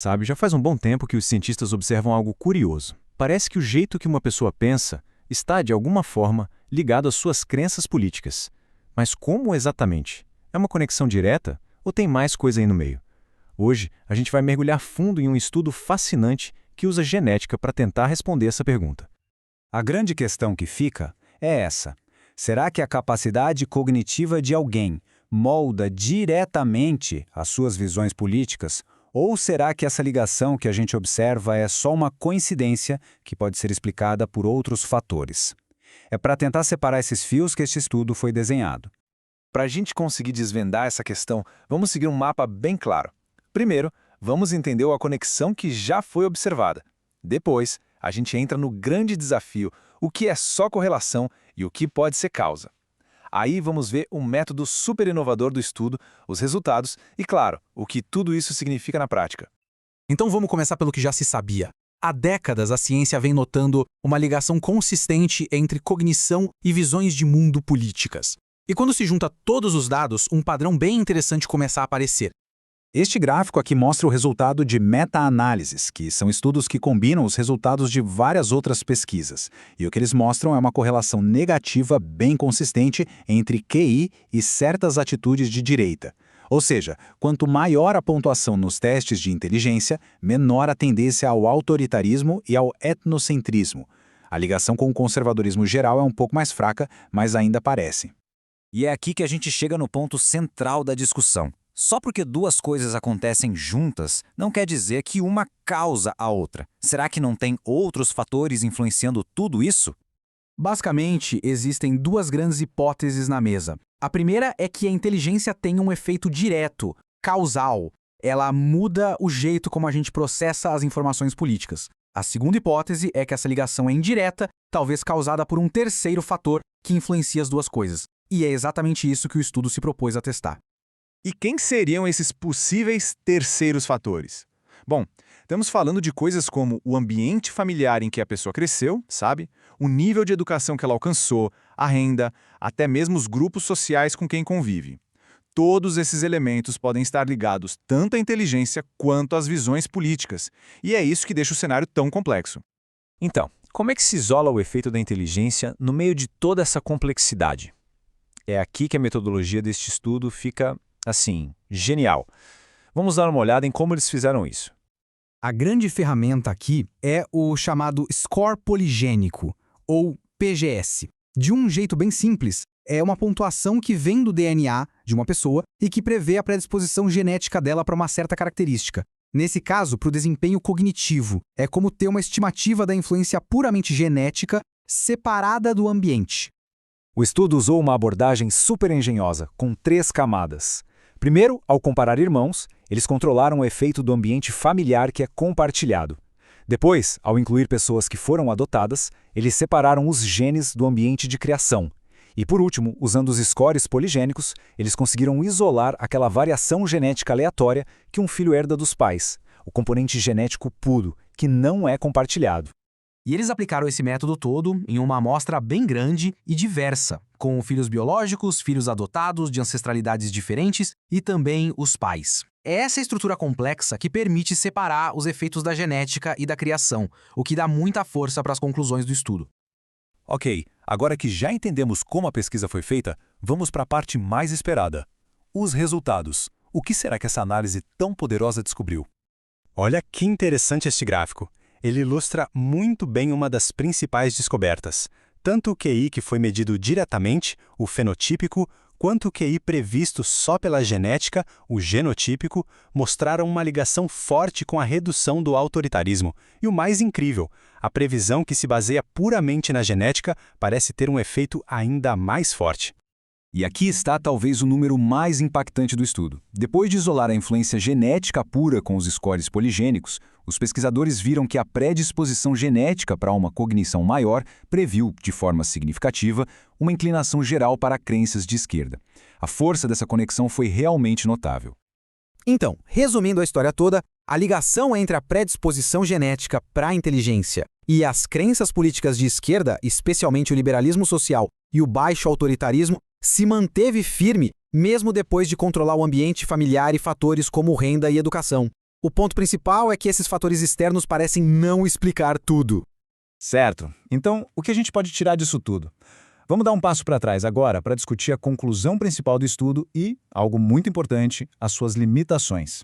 Sabe, já faz um bom tempo que os cientistas observam algo curioso. Parece que o jeito que uma pessoa pensa está, de alguma forma, ligado às suas crenças políticas. Mas como exatamente? É uma conexão direta ou tem mais coisa aí no meio? Hoje, a gente vai mergulhar fundo em um estudo fascinante que usa genética para tentar responder essa pergunta. A grande questão que fica é essa: será que a capacidade cognitiva de alguém molda diretamente as suas visões políticas? Ou será que essa ligação que a gente observa é só uma coincidência que pode ser explicada por outros fatores? É para tentar separar esses fios que este estudo foi desenhado. Para a gente conseguir desvendar essa questão, vamos seguir um mapa bem claro. Primeiro, vamos entender a conexão que já foi observada. Depois, a gente entra no grande desafio, o que é só correlação e o que pode ser causa. Aí vamos ver um método super inovador do estudo, os resultados e, claro, o que tudo isso significa na prática. Então vamos começar pelo que já se sabia. Há décadas a ciência vem notando uma ligação consistente entre cognição e visões de mundo políticas. E quando se junta todos os dados, um padrão bem interessante começa a aparecer. Este gráfico aqui mostra o resultado de meta-análises, que são estudos que combinam os resultados de várias outras pesquisas. E o que eles mostram é uma correlação negativa bem consistente entre QI e certas atitudes de direita. Ou seja, quanto maior a pontuação nos testes de inteligência, menor a tendência ao autoritarismo e ao etnocentrismo. A ligação com o conservadorismo geral é um pouco mais fraca, mas ainda aparece. E é aqui que a gente chega no ponto central da discussão. Só porque duas coisas acontecem juntas, não quer dizer que uma causa a outra. Será que não tem outros fatores influenciando tudo isso? Basicamente, existem duas grandes hipóteses na mesa. A primeira é que a inteligência tem um efeito direto, causal. Ela muda o jeito como a gente processa as informações políticas. A segunda hipótese é que essa ligação é indireta, talvez causada por um terceiro fator que influencia as duas coisas. E é exatamente isso que o estudo se propôs a testar. E quem seriam esses possíveis terceiros fatores? Bom, estamos falando de coisas como o ambiente familiar em que a pessoa cresceu, sabe? O nível de educação que ela alcançou, a renda, até mesmo os grupos sociais com quem convive. Todos esses elementos podem estar ligados tanto à inteligência quanto às visões políticas, e é isso que deixa o cenário tão complexo. Então, como é que se isola o efeito da inteligência no meio de toda essa complexidade? É aqui que a metodologia deste estudo fica, assim, genial. Vamos dar uma olhada em como eles fizeram isso. A grande ferramenta aqui é o chamado Score Poligênico, ou PGS. De um jeito bem simples, é uma pontuação que vem do DNA de uma pessoa e que prevê a predisposição genética dela para uma certa característica. Nesse caso, para o desempenho cognitivo, é como ter uma estimativa da influência puramente genética separada do ambiente. O estudo usou uma abordagem super engenhosa, com 3 camadas. Primeiro, ao comparar irmãos, eles controlaram o efeito do ambiente familiar que é compartilhado. Depois, ao incluir pessoas que foram adotadas, eles separaram os genes do ambiente de criação. E por último, usando os scores poligênicos, eles conseguiram isolar aquela variação genética aleatória que um filho herda dos pais, o componente genético puro, que não é compartilhado. E eles aplicaram esse método todo em uma amostra bem grande e diversa, com filhos biológicos, filhos adotados de ancestralidades diferentes e também os pais. É essa estrutura complexa que permite separar os efeitos da genética e da criação, o que dá muita força para as conclusões do estudo. Ok, agora que já entendemos como a pesquisa foi feita, vamos para a parte mais esperada. Os resultados. O que será que essa análise tão poderosa descobriu? Olha que interessante este gráfico. Ele ilustra muito bem uma das principais descobertas. Tanto o QI que foi medido diretamente, o fenotípico, quanto o QI previsto só pela genética, o genotípico, mostraram uma ligação forte com a redução do autoritarismo. E o mais incrível, a previsão que se baseia puramente na genética parece ter um efeito ainda mais forte. E aqui está talvez o número mais impactante do estudo. Depois de isolar a influência genética pura com os scores poligênicos, os pesquisadores viram que a predisposição genética para uma cognição maior previu, de forma significativa, uma inclinação geral para crenças de esquerda. A força dessa conexão foi realmente notável. Então, resumindo a história toda, a ligação entre a predisposição genética para a inteligência e as crenças políticas de esquerda, especialmente o liberalismo social e o baixo autoritarismo, se manteve firme mesmo depois de controlar o ambiente familiar e fatores como renda e educação. O ponto principal é que esses fatores externos parecem não explicar tudo. Certo. Então, o que a gente pode tirar disso tudo? Vamos dar um passo para trás agora para discutir a conclusão principal do estudo e, algo muito importante, as suas limitações.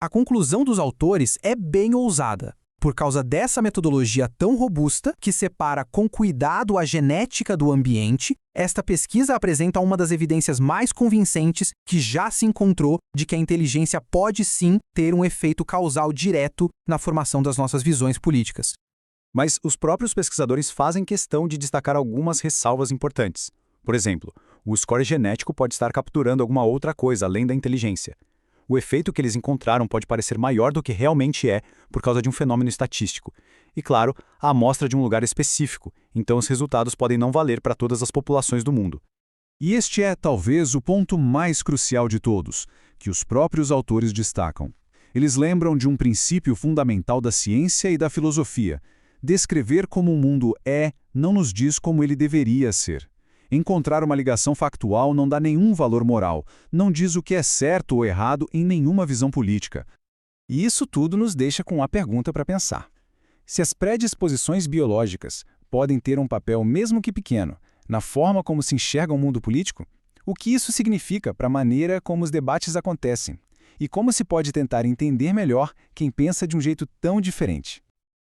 A conclusão dos autores é bem ousada, por causa dessa metodologia tão robusta que separa com cuidado a genética do ambiente. Esta pesquisa apresenta uma das evidências mais convincentes que já se encontrou de que a inteligência pode sim ter um efeito causal direto na formação das nossas visões políticas. Mas os próprios pesquisadores fazem questão de destacar algumas ressalvas importantes. Por exemplo, o score genético pode estar capturando alguma outra coisa além da inteligência. O efeito que eles encontraram pode parecer maior do que realmente é por causa de um fenômeno estatístico. E, claro, a amostra de um lugar específico, então os resultados podem não valer para todas as populações do mundo. E este é, talvez, o ponto mais crucial de todos, que os próprios autores destacam. Eles lembram de um princípio fundamental da ciência e da filosofia. Descrever como o mundo é não nos diz como ele deveria ser. Encontrar uma ligação factual não dá nenhum valor moral, não diz o que é certo ou errado em nenhuma visão política. E isso tudo nos deixa com uma pergunta para pensar. Se as predisposições biológicas podem ter um papel, mesmo que pequeno, na forma como se enxerga o mundo político, o que isso significa para a maneira como os debates acontecem? E como se pode tentar entender melhor quem pensa de um jeito tão diferente?